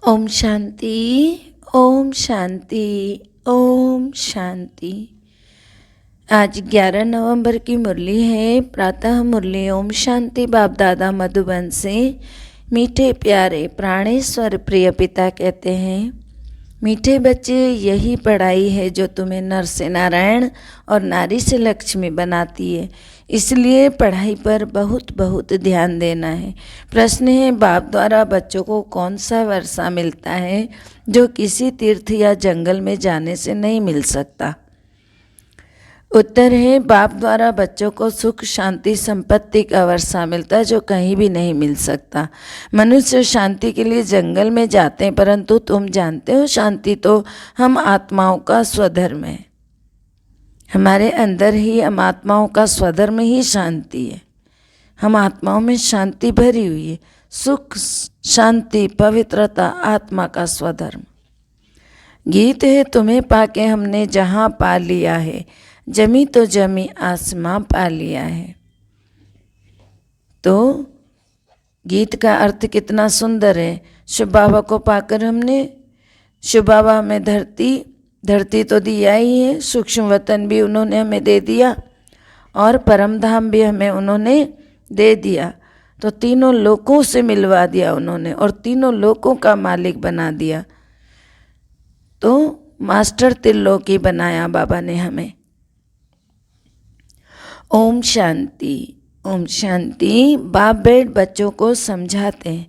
ओम शांति, ओम शांति, ओम शांति। आज 11 नवंबर की मुरली है। प्रातः मुरली ओम शांति बाप दादा मधुबन से। मीठे प्यारे प्राणेश्वर प्रिय पिता कहते हैं, मीठे बच्चे, यही पढ़ाई है जो तुम्हें नर से नारायण और नारी से लक्ष्मी बनाती है। इसलिए पढ़ाई पर बहुत बहुत ध्यान देना है। प्रश्न है, बाप द्वारा बच्चों को कौन सा वर्षा मिलता है जो किसी तीर्थ या जंगल में जाने से नहीं मिल सकता? उत्तर है, बाप द्वारा बच्चों को सुख शांति संपत्ति का वर्षा मिलता है जो कहीं भी नहीं मिल सकता। मनुष्य शांति के लिए जंगल में जाते हैं, परंतु तुम जानते हो शांति तो हम आत्माओं का स्वधर्म है। हमारे अंदर ही हम आत्माओं का स्वधर्म ही शांति है। हम आत्माओं में शांति भरी हुई है। सुख शांति पवित्रता आत्मा का स्वधर्म। गीत है, तुम्हें पाके हमने जहाँ पा लिया है, जमी तो जमी आसमां पा लिया है। तो गीत का अर्थ कितना सुंदर है। शिव बाबा को पाकर हमने, शिव बाबा हमें धरती तो दिया ही है, सूक्ष्म वतन भी उन्होंने हमें दे दिया और परम धाम भी हमें उन्होंने दे दिया। तो तीनों लोकों से मिलवा दिया उन्होंने और तीनों लोकों का मालिक बना दिया। तो मास्टर त्रिलोकी बनाया बाबा ने हमें। ओम शांति, ओम शांति। बाप बेट बच्चों को समझाते हैं,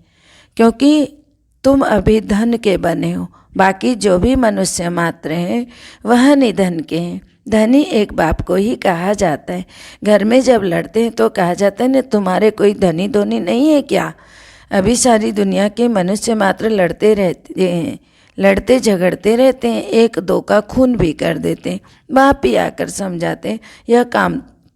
क्योंकि तुम अभी धन के बने हो, बाकी जो भी मनुष्य मात्र हैं वह निधन के हैं। धनी एक बाप को ही कहा जाता है। घर में जब लड़ते हैं तो कहा जाता है ना, तुम्हारे कोई धनी धोनी नहीं है क्या? अभी सारी दुनिया के मनुष्य मात्र लड़ते रहते हैं, लड़ते झगड़ते रहते हैं, एक दो का खून भी कर देते हैं। बाप ही आकर समझाते हैं, यह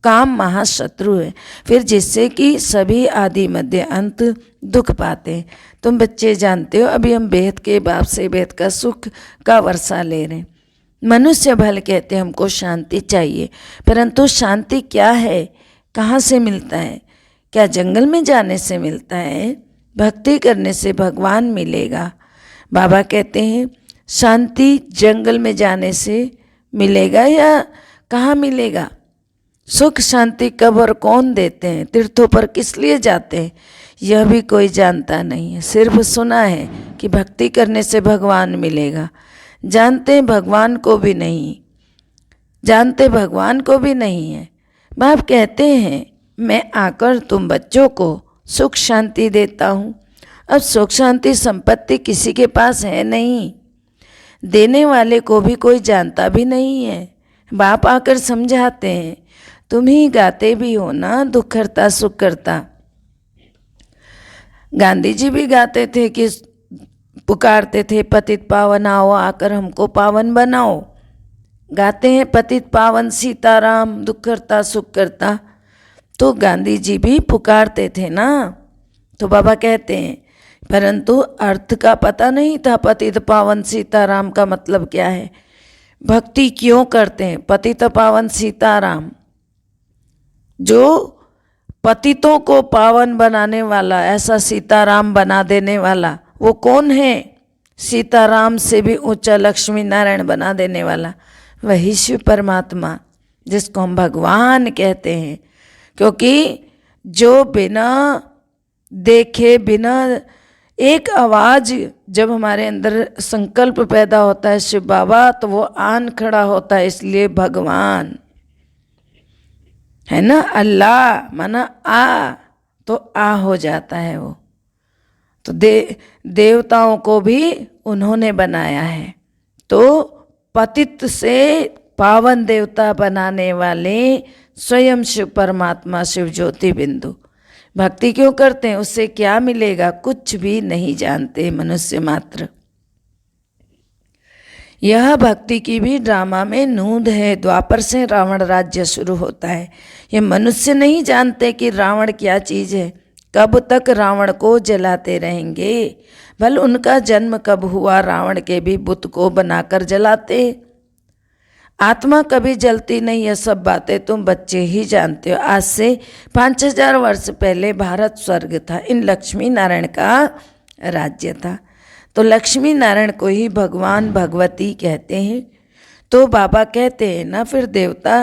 काम महाशत्रु है, फिर जिससे कि सभी आदि मध्य अंत दुख पाते हैं। तुम बच्चे जानते हो, अभी हम बेहद के बाप से बेहद का सुख का वर्षा ले रहे हैं। मनुष्य भल कहते हैं हमको शांति चाहिए, परंतु शांति क्या है, कहाँ से मिलता है? क्या जंगल में जाने से मिलता है? भक्ति करने से भगवान मिलेगा। बाबा कहते हैं शांति जंगल में जाने से मिलेगा या कहाँ मिलेगा? सुख शांति कब और कौन देते हैं? तीर्थों पर किस लिए जाते हैं यह भी कोई जानता नहीं है। सिर्फ सुना है कि भक्ति करने से भगवान मिलेगा। जानते भगवान को भी नहीं, जानते भगवान को भी नहीं है। बाप कहते हैं, मैं आकर तुम बच्चों को सुख शांति देता हूँ। अब सुख शांति संपत्ति किसी के पास है नहीं, देने वाले को भी कोई जानता भी नहीं है। बाप आकर समझाते हैं, तुम ही गाते भी हो ना, दुख करता सुख करता। गांधी जी भी गाते थे कि पुकारते थे, पतित पावन आओ आकर हमको पावन बनाओ। गाते हैं पतित पावन सीताराम, दुख करता सुख करता। तो गांधी जी भी पुकारते थे ना। तो बाबा कहते हैं, परंतु अर्थ का पता नहीं था पतित पावन सीताराम का मतलब क्या है। भक्ति क्यों करते हैं? पतित पावन सीताराम, जो पतितों को पावन बनाने वाला, ऐसा सीताराम बना देने वाला, वो कौन है? सीताराम से भी ऊंचा लक्ष्मी नारायण बना देने वाला, वही शिव परमात्मा, जिसको हम भगवान कहते हैं। क्योंकि जो बिना देखे, बिना एक आवाज़ जब हमारे अंदर संकल्प पैदा होता है शिव बाबा, तो वो आन खड़ा होता है, इसलिए भगवान है ना। अल्लाह माना आ, तो आ हो जाता है वो। तो देवताओं को भी उन्होंने बनाया है। तो पतित से पावन देवता बनाने वाले स्वयं शिव परमात्मा, शिव ज्योति बिंदु। भक्ति क्यों करते हैं? उससे क्या मिलेगा? कुछ भी नहीं जानते मनुष्य मात्र। यह भक्ति की भी ड्रामा में नूंद है। द्वापर से रावण राज्य शुरू होता है। ये मनुष्य नहीं जानते कि रावण क्या चीज़ है। कब तक रावण को जलाते रहेंगे? भल उनका जन्म कब हुआ? रावण के भी बुत को बनाकर जलाते। आत्मा कभी जलती नहीं, यह सब बातें तुम बच्चे ही जानते हो। आज से 5000 वर्ष पहले भारत स्वर्ग था, इन लक्ष्मी नारायण का राज्य था। तो लक्ष्मी नारायण को ही भगवान भगवती कहते हैं। तो बाबा कहते हैं ना, फिर देवता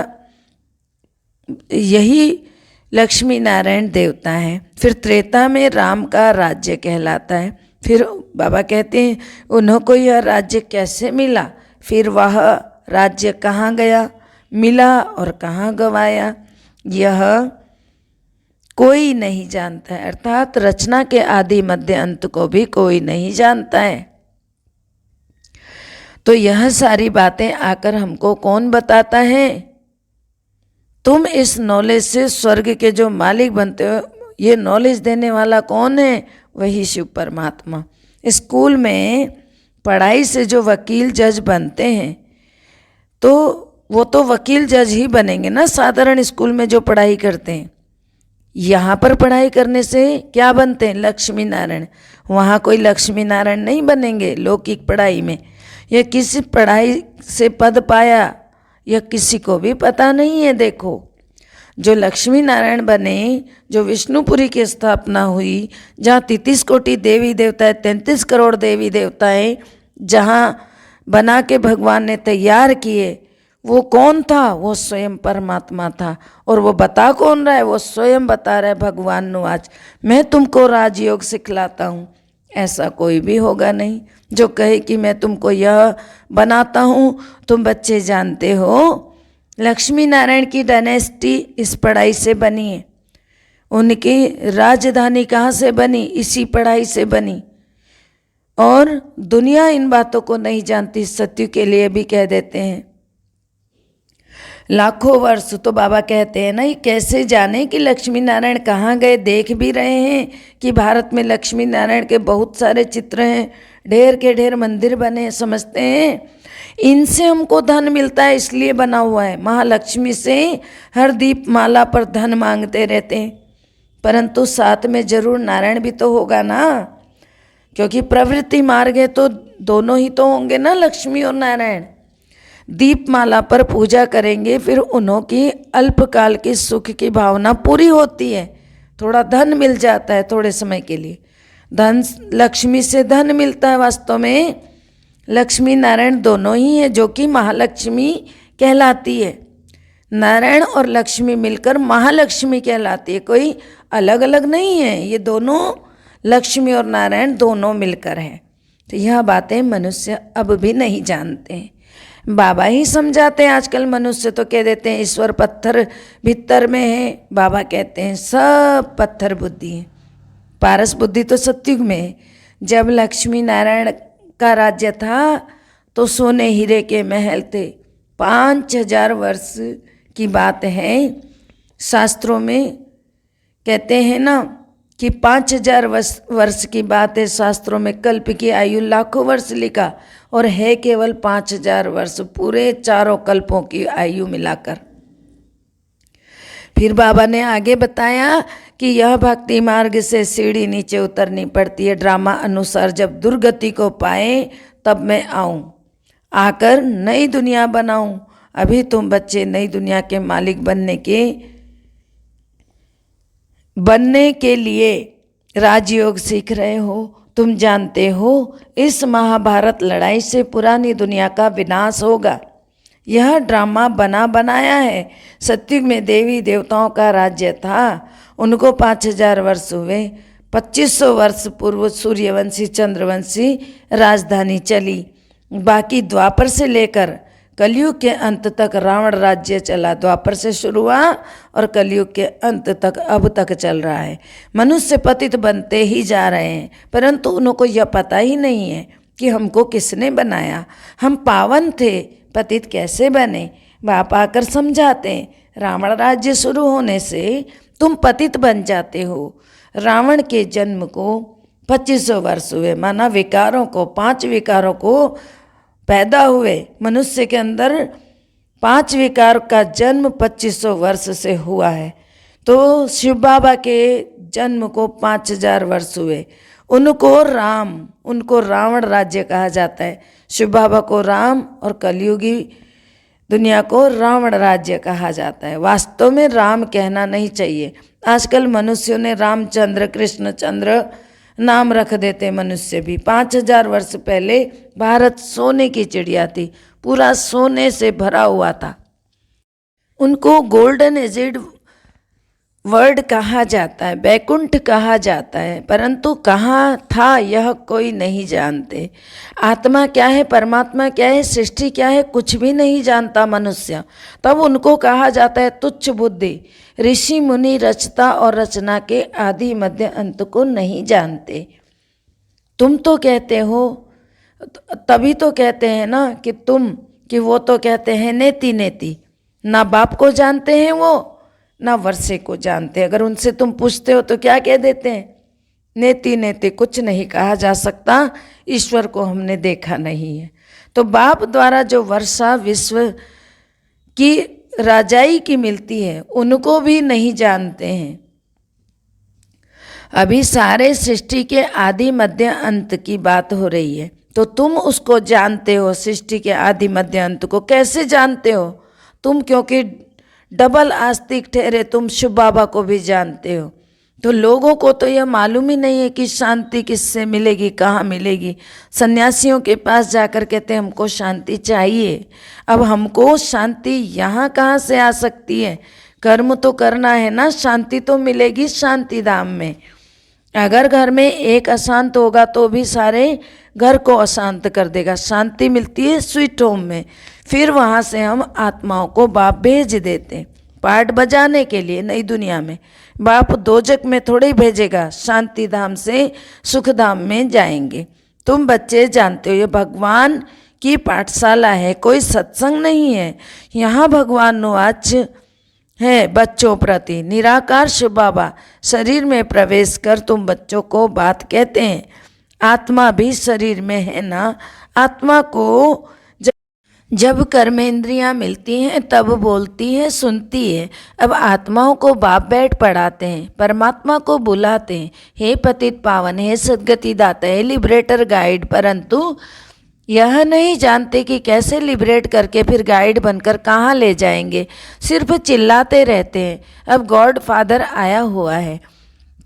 यही लक्ष्मी नारायण देवता हैं। फिर त्रेता में राम का राज्य कहलाता है। फिर बाबा कहते हैं उन्हों को यह राज्य कैसे मिला, फिर वह राज्य कहाँ गया, मिला और कहाँ गवाया, यह कोई नहीं जानता है। अर्थात रचना के आदि मध्य अंत को भी कोई नहीं जानता है। तो यह सारी बातें आकर हमको कौन बताता है? तुम इस नॉलेज से स्वर्ग के जो मालिक बनते हो, ये नॉलेज देने वाला कौन है? वही शिव परमात्मा। स्कूल में पढ़ाई से जो वकील जज बनते हैं, तो वो तो वकील जज ही बनेंगे ना, साधारण स्कूल में जो पढ़ाई करते हैं। यहाँ पर पढ़ाई करने से क्या बनते हैं? लक्ष्मी नारायण। वहाँ कोई लक्ष्मी नारायण नहीं बनेंगे लौकिक पढ़ाई में। यह किसी पढ़ाई से पद पाया यह किसी को भी पता नहीं है। देखो, जो लक्ष्मी नारायण बने, जो विष्णुपुरी की स्थापना हुई, जहाँ 33 कोटि देवी देवताएं, 33 करोड़ देवी देवताएं जहाँ बना के भगवान ने तैयार किए, वो कौन था? वो स्वयं परमात्मा था। और वो बता कौन रहा है? वो स्वयं बता रहा है भगवान नु, आज मैं तुमको राजयोग सिखलाता हूँ। ऐसा कोई भी होगा नहीं जो कहे कि मैं तुमको यह बनाता हूँ। तुम बच्चे जानते हो लक्ष्मी नारायण की डायनेस्टी इस पढ़ाई से बनी है। उनकी राजधानी कहाँ से बनी? इसी पढ़ाई से बनी। और दुनिया इन बातों को नहीं जानती, सत्य के लिए भी कह देते हैं लाखों वर्ष। तो बाबा कहते हैं ना, ये कैसे जाने कि लक्ष्मी नारायण कहाँ गए? देख भी रहे हैं कि भारत में लक्ष्मी नारायण के बहुत सारे चित्र हैं, ढेर के ढेर मंदिर बने हैं। समझते हैं इनसे हमको धन मिलता है इसलिए बना हुआ है। महालक्ष्मी से हर दीप माला पर धन मांगते रहते हैं, परंतु साथ में जरूर नारायण भी तो होगा ना, क्योंकि प्रवृत्ति मार्ग है तो दोनों ही तो होंगे ना, लक्ष्मी और नारायण। दीपमाला पर पूजा करेंगे, फिर उन्हों की अल्पकाल की सुख की भावना पूरी होती है, थोड़ा धन मिल जाता है थोड़े समय के लिए। धन, लक्ष्मी से धन मिलता है। वास्तव में लक्ष्मी नारायण दोनों ही है, जो कि महालक्ष्मी कहलाती है। नारायण और लक्ष्मी मिलकर महालक्ष्मी कहलाती है, कोई अलग अलग नहीं है। ये दोनों लक्ष्मी और नारायण दोनों मिलकर हैं। तो यह बातें मनुष्य अब भी नहीं जानते हैं, बाबा ही समझाते हैं। आजकल मनुष्य तो कह देते हैं ईश्वर पत्थर भीतर में है। बाबा कहते हैं सब पत्थर बुद्धि है, पारस बुद्धि तो सत्युग में है। जब लक्ष्मी नारायण का राज्य था तो सोने हीरे के महल थे। 5000 वर्ष की बात है। शास्त्रों में कहते हैं ना कि 5000 वर्ष की बात है। शास्त्रों में कल्प की आयु लाखों वर्ष लिखा, और है केवल 5000 वर्ष, पूरे चारों कल्पों की आयु मिलाकर। फिर बाबा ने आगे बताया कि यह भक्ति मार्ग से सीढ़ी नीचे उतरनी पड़ती है। ड्रामा अनुसार जब दुर्गति को पाए तब मैं आऊं, आकर नई दुनिया बनाऊं। अभी तुम बच्चे नई दुनिया के मालिक बनने के लिए राजयोग सीख रहे हो। तुम जानते हो इस महाभारत लड़ाई से पुरानी दुनिया का विनाश होगा। यह ड्रामा बना बनाया है। सत्युग में देवी देवताओं का राज्य था, उनको 5000 वर्ष हुए। 2500 वर्ष पूर्व सूर्यवंशी चंद्रवंशी राजधानी चली। बाकी द्वापर से लेकर कलयुग के अंत तक रावण राज्य चला। द्वापर से शुरू हुआ और कलयुग के अंत तक अब तक चल रहा है। मनुष्य पतित बनते ही जा रहे हैं, परंतु उनको यह पता ही नहीं है कि हमको किसने बनाया। हम पावन थे, पतित कैसे बने? बाप आकर समझाते हैं, रावण राज्य शुरू होने से तुम पतित बन जाते हो। रावण के जन्म को 2500 वर्ष हुए, माना विकारों को, 5 विकारों को पैदा हुए। मनुष्य के अंदर 5 विकार का जन्म 2500 वर्ष से हुआ है। तो शिव बाबा के जन्म को 5000 वर्ष हुए। उनको रावण राज्य कहा जाता है। शिव बाबा को राम और कलयुगी दुनिया को रावण राज्य कहा जाता है। वास्तव में राम कहना नहीं चाहिए। आजकल मनुष्यों ने रामचंद्र, कृष्णचंद्र, नाम रख देते मनुष्य भी। 5000 वर्ष पहले भारत सोने की चिड़िया थी, पूरा सोने से भरा हुआ था। उनको गोल्डन एजिड वर्ड कहा जाता है, बैकुंठ कहा जाता है, परंतु कहाँ था यह कोई नहीं जानते। आत्मा क्या है, परमात्मा क्या है, सृष्टि क्या है, कुछ भी नहीं जानता मनुष्य। तब उनको कहा जाता है तुच्छ बुद्धि। ऋषि मुनि रचता और रचना के आदि मध्य अंत को नहीं जानते। तुम तो कहते हो, तभी तो कहते हैं ना कि वो तो कहते हैं नेति नेति। ना बाप को जानते हैं वो, ना वर्षे को जानते। अगर उनसे तुम पूछते हो तो क्या कह देते हैं, नेति नेति। कुछ नहीं कहा जा सकता, ईश्वर को हमने देखा नहीं है। तो बाप द्वारा जो वर्षा विश्व की राजाई की मिलती है उनको भी नहीं जानते हैं। अभी सारे सृष्टि के आदि मध्य अंत की बात हो रही है, तो तुम उसको जानते हो। सृष्टि के आदि मध्य अंत को कैसे जानते हो तुम? क्योंकि डबल आस्तिक ठहरे, तुम शिव बाबा को भी जानते हो। तो लोगों को तो यह मालूम ही नहीं है कि शांति किससे मिलेगी, कहाँ मिलेगी। सन्यासियों के पास जाकर कहते हैं हमको शांति चाहिए। अब हमको शांति यहाँ कहाँ से आ सकती है? कर्म तो करना है ना, शांति तो मिलेगी शांति धाम में। अगर घर में एक अशांत होगा तो भी सारे घर को अशांत कर देगा। शांति मिलती है स्वीट होम में, फिर वहाँ से हम आत्माओं को बाप भेज देते पाठ बजाने के लिए नई दुनिया में। बाप दोजक में थोड़े ही भेजेगा, शांति धाम से सुख धाम में जाएंगे। तुम बच्चे जानते हो ये भगवान की पाठशाला है, कोई सत्संग नहीं है। यहाँ भगवान वाच है बच्चों प्रति। निराकार शिव बाबा शरीर में प्रवेश कर तुम बच्चों को बात कहते हैं। आत्मा भी शरीर में है ना। आत्मा को जब कर्मेंद्रियां मिलती हैं तब बोलती है, सुनती है। अब आत्माओं को बाप बैठ पढ़ाते हैं, परमात्मा को बुलाते हैं, हे पतित पावन, हे सद्गति दाता, हे लिबरेटर गाइड। परंतु यह नहीं जानते कि कैसे लिबरेट करके फिर गाइड बनकर कहाँ ले जाएंगे। सिर्फ चिल्लाते रहते हैं। अब गॉड फादर आया हुआ है,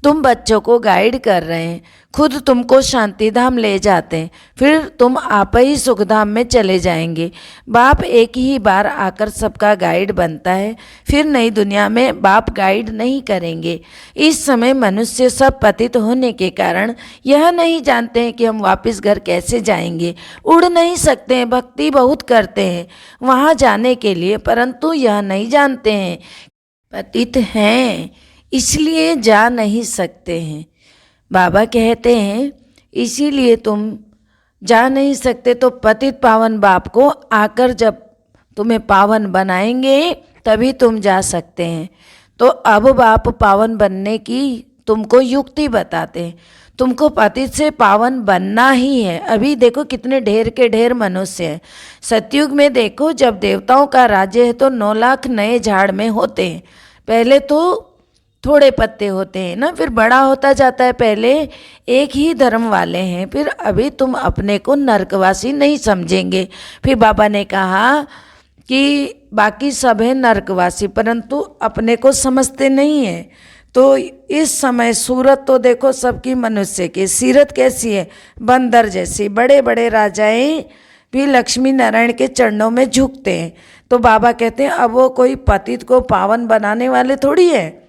तुम बच्चों को गाइड कर रहे हैं, खुद तुमको शांति धाम ले जाते हैं, फिर तुम आप ही सुख धाम में चले जाएंगे। बाप एक ही बार आकर सबका गाइड बनता है, फिर नई दुनिया में बाप गाइड नहीं करेंगे। इस समय मनुष्य सब पतित होने के कारण यह नहीं जानते हैं कि हम वापस घर कैसे जाएंगे। उड़ नहीं सकते हैं, भक्ति बहुत करते हैं वहाँ जाने के लिए, परंतु यह नहीं जानते हैं पतित हैं, इसलिए जा नहीं सकते हैं। बाबा कहते हैं इसीलिए तुम जा नहीं सकते। तो पतित पावन बाप को आकर जब तुम्हें पावन बनाएंगे तभी तुम जा सकते हैं। तो अब बाप पावन बनने की तुमको युक्ति बताते हैं। तुमको पतित से पावन बनना ही है। अभी देखो कितने ढेर के ढेर मनुष्य हैं। सतयुग में देखो जब देवताओं का राज्य है तो 9 लाख नए झाड़ में होते हैं। पहले तो थोड़े पत्ते होते हैं ना, फिर बड़ा होता जाता है। पहले एक ही धर्म वाले हैं, फिर अभी तुम अपने को नरकवासी नहीं समझेंगे। फिर बाबा ने कहा कि बाकी सब है नरकवासी, परंतु अपने को समझते नहीं है। तो इस समय सूरत तो देखो सबकी मनुष्य की, सीरत कैसी है, बंदर जैसी। बड़े बड़े राजाएं भी लक्ष्मी नारायण के चरणों में झुकते हैं। तो बाबा कहते हैं अब वो कोई पतित को पावन बनाने वाले थोड़ी है,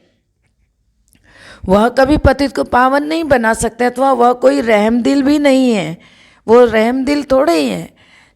वह कभी पतित को पावन नहीं बना सकते, अथवा वह कोई रहमदिल भी नहीं है। वो रहमदिल थोड़े ही है।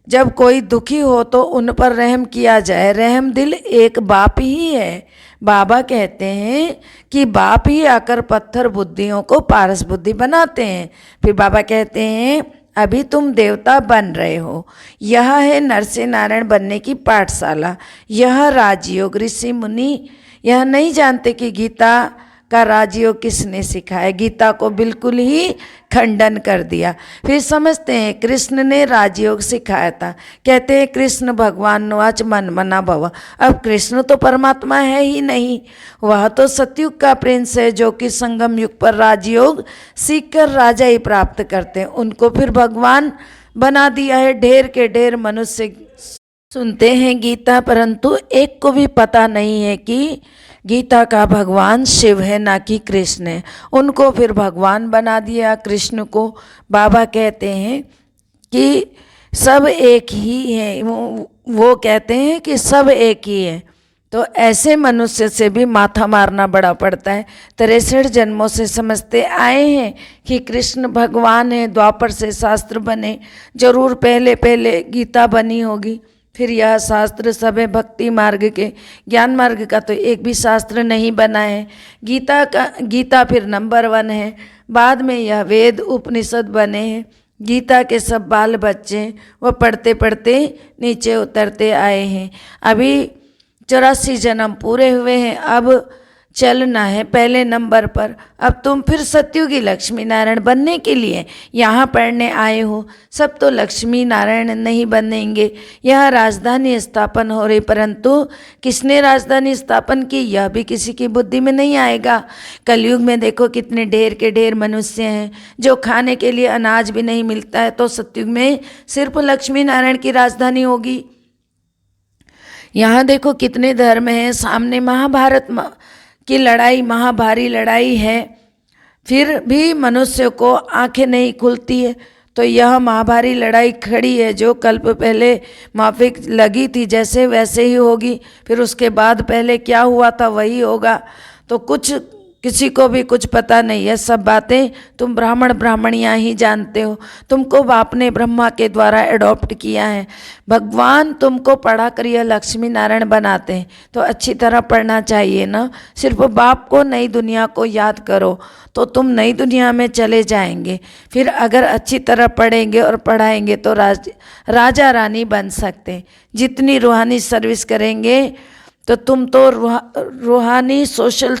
जब कोई दुखी हो तो उन पर रहम किया जाए, रहमदिल एक बाप ही है। बाबा कहते हैं कि बाप ही आकर पत्थर बुद्धियों को पारस बुद्धि बनाते हैं। फिर बाबा कहते हैं अभी तुम देवता बन रहे हो, यह है नरसिंह नारायण बनने की पाठशाला, यह राजयोग। ऋषि मुनि यह नहीं जानते कि गीता का राजयोग किसने सिखाया, गीता को बिल्कुल ही खंडन कर दिया। फिर समझते हैं कृष्ण ने राजयोग सिखाया था। कहते हैं कृष्ण भगवान नवाच मन मना भव। अब कृष्ण तो परमात्मा है ही नहीं, वह तो सतयुग का प्रिंस है जो कि संगम युग पर राजयोग सीखकर राजा ही प्राप्त करते हैं। उनको फिर भगवान बना दिया है। ढेर के ढेर मनुष्य सुनते हैं गीता, परंतु एक को भी पता नहीं है कि गीता का भगवान शिव है, ना कि कृष्ण है। उनको फिर भगवान बना दिया कृष्ण को। बाबा कहते हैं कि सब एक ही है, वो कहते हैं कि सब एक ही है। तो ऐसे मनुष्य से भी माथा मारना बड़ा पड़ता है। 63 जन्मों से समझते आए हैं कि कृष्ण भगवान है। द्वापर से शास्त्र बने, जरूर पहले पहले गीता बनी होगी, फिर यह शास्त्र सब है भक्ति मार्ग के। ज्ञान मार्ग का तो एक भी शास्त्र नहीं बना है। गीता फिर नंबर 1 है। बाद में यह वेद उपनिषद बने हैं। गीता के सब बाल बच्चे वह पढ़ते पढ़ते नीचे उतरते आए हैं। अभी 84 जन्म पूरे हुए हैं, अब चलना है पहले नंबर पर। अब तुम फिर सत्युगी लक्ष्मी नारायण बनने के लिए यहाँ पढ़ने आए हो। सब तो लक्ष्मी नारायण नहीं बनेंगे। यह राजधानी स्थापन हो रही, परंतु किसने राजधानी स्थापन की यह भी किसी की बुद्धि में नहीं आएगा। कलयुग में देखो कितने ढेर के ढेर मनुष्य हैं जो खाने के लिए अनाज भी नहीं मिलता है। तो सत्युग में सिर्फ लक्ष्मी नारायण की राजधानी होगी। यहाँ देखो कितने धर्म हैं, सामने महाभारत की लड़ाई, महाभारी लड़ाई है, फिर भी मनुष्य को आंखें नहीं खुलती है। तो यह महाभारी लड़ाई खड़ी है, जो कल्प पहले माफिक लगी थी जैसे वैसे ही होगी। फिर उसके बाद पहले क्या हुआ था वही होगा। तो कुछ किसी को भी कुछ पता नहीं है। सब बातें तुम ब्राह्मण ब्राह्मणियाँ ही जानते हो। तुमको बाप ने ब्रह्मा के द्वारा एडॉप्ट किया है। भगवान तुमको पढ़ा कर यह लक्ष्मी नारायण बनाते हैं, तो अच्छी तरह पढ़ना चाहिए ना। सिर्फ बाप को नई दुनिया को याद करो तो तुम नई दुनिया में चले जाएंगे। फिर अगर अच्छी तरह पढ़ेंगे और पढ़ाएंगे तो राजा रानी बन सकते हैं। जितनी रूहानी सर्विस करेंगे तो तुम तो रूहानी सोशल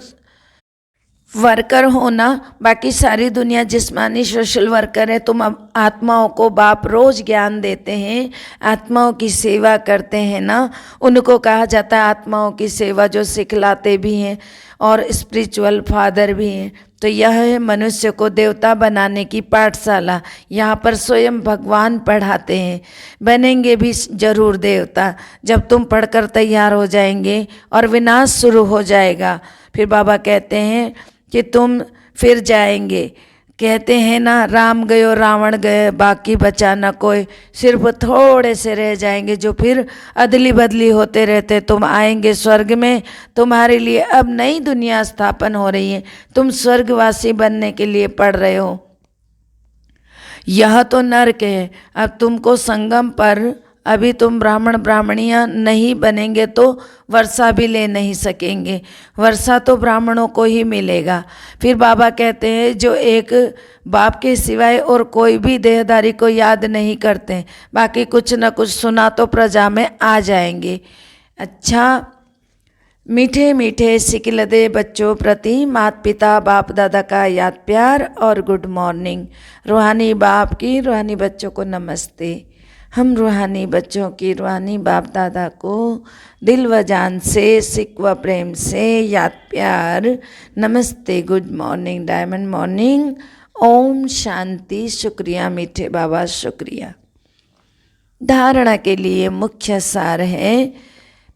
वर्कर हो ना। बाकी सारी दुनिया जिस्मानी सोशल वर्कर है। तुम अब आत्माओं को बाप रोज ज्ञान देते हैं, आत्माओं की सेवा करते हैं ना। उनको कहा जाता है आत्माओं की सेवा, जो सिखलाते भी हैं और स्पिरिचुअल फादर भी हैं। तो यह है मनुष्य को देवता बनाने की पाठशाला। यहाँ पर स्वयं भगवान पढ़ाते हैं। बनेंगे भी जरूर देवता जब तुम पढ़कर तैयार हो जाएंगे और विनाश शुरू हो जाएगा। फिर बाबा कहते हैं कि तुम फिर जाएंगे। कहते हैं ना, राम गयो रावण गए बाकी बचा न कोई। सिर्फ थोड़े से रह जाएंगे जो फिर अदली बदली होते रहते। तुम आएंगे स्वर्ग में। तुम्हारे लिए अब नई दुनिया स्थापन हो रही है। तुम स्वर्गवासी बनने के लिए पढ़ रहे हो। यह तो नर्क है। अब तुमको संगम पर, अभी तुम ब्राह्मण ब्राह्मणियाँ नहीं बनेंगे तो वर्षा भी ले नहीं सकेंगे। वर्षा तो ब्राह्मणों को ही मिलेगा। फिर बाबा कहते हैं जो एक बाप के सिवाय और कोई भी देहदारी को याद नहीं करते, बाकी कुछ न कुछ सुना तो प्रजा में आ जाएंगे। अच्छा, मीठे मीठे सिकिलदे बच्चों प्रति माता पिता बाप दादा का याद प्यार और गुड मॉर्निंग। रूहानी बाप की रूहानी बच्चों को नमस्ते। हम रूहानी बच्चों की रूहानी बाप दादा को दिल व जान से, सिक व प्रेम से याद प्यार नमस्ते, good morning, diamond morning, Om Shanti. शुक्रिया मीठे बाबा, शुक्रिया। धारणा के लिए मुख्य सार है।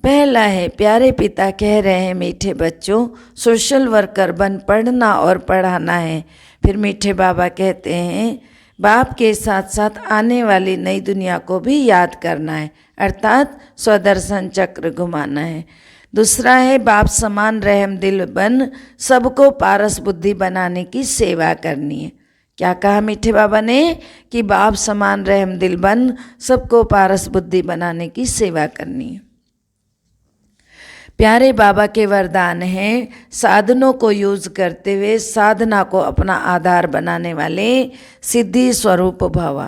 पहला है, प्यारे पिता कह रहे हैं मीठे बच्चों सोशल वर्कर बन पढ़ना और पढ़ाना है। फिर मीठे बाबा कहते हैं बाप के साथ साथ आने वाली नई दुनिया को भी याद करना है, अर्थात स्वदर्शन चक्र घुमाना है। दूसरा है, बाप समान रहम दिल बन सबको पारस बुद्धि बनाने की सेवा करनी है। क्या कहा मीठे बाबा ने कि बाप समान रहम दिल बन सबको पारस बुद्धि बनाने की सेवा करनी है। प्यारे बाबा के वरदान हैं, साधनों को यूज करते हुए साधना को अपना आधार बनाने वाले सिद्धि स्वरूप भव।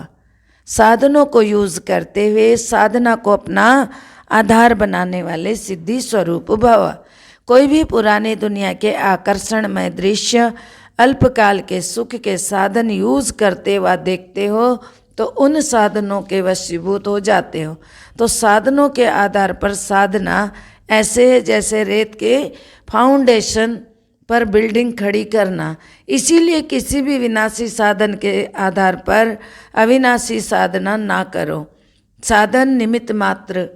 साधनों को यूज करते हुए साधना को अपना आधार बनाने वाले सिद्धि स्वरूप भव। कोई भी पुराने दुनिया के आकर्षणमय दृश्य, अल्पकाल के सुख के साधन यूज करते हुए देखते हो तो उन साधनों के वशीभूत हो जाते हो। तो साधनों के आधार पर साधना ऐसे है जैसे रेत के फाउंडेशन पर बिल्डिंग खड़ी करना। इसीलिए किसी भी विनाशी साधन के आधार पर अविनाशी साधना ना करो। साधन निमित्त मात्र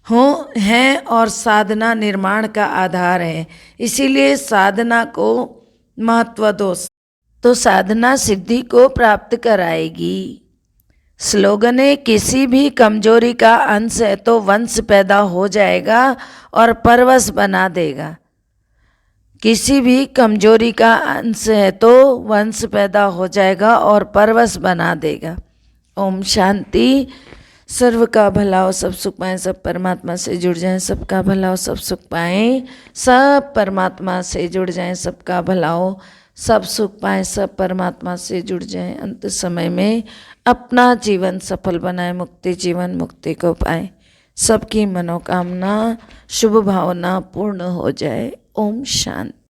हो हैं और साधना निर्माण का आधार है। इसीलिए साधना को महत्व दो, तो साधना सिद्धि को प्राप्त कराएगी। स्लोगन है, किसी भी कमजोरी का अंश है तो वंश पैदा हो जाएगा और परवश बना देगा। किसी भी कमजोरी का अंश है तो वंश पैदा हो जाएगा और परवश बना देगा। ओम शांति। सर्व का भला हो, सब सुख पाएं, सब परमात्मा से जुड़ जाएं, सबका भला हो, सब सुख पाएं, सब परमात्मा से जुड़ जाएं, सबका भला हो, सब सुख पाएं, सब परमात्मा से जुड़ जाएं। अंत समय में अपना जीवन सफल बनाएं, मुक्ति जीवन मुक्ति को पाएं, सबकी मनोकामना शुभ भावना पूर्ण हो जाए। ओम शांति।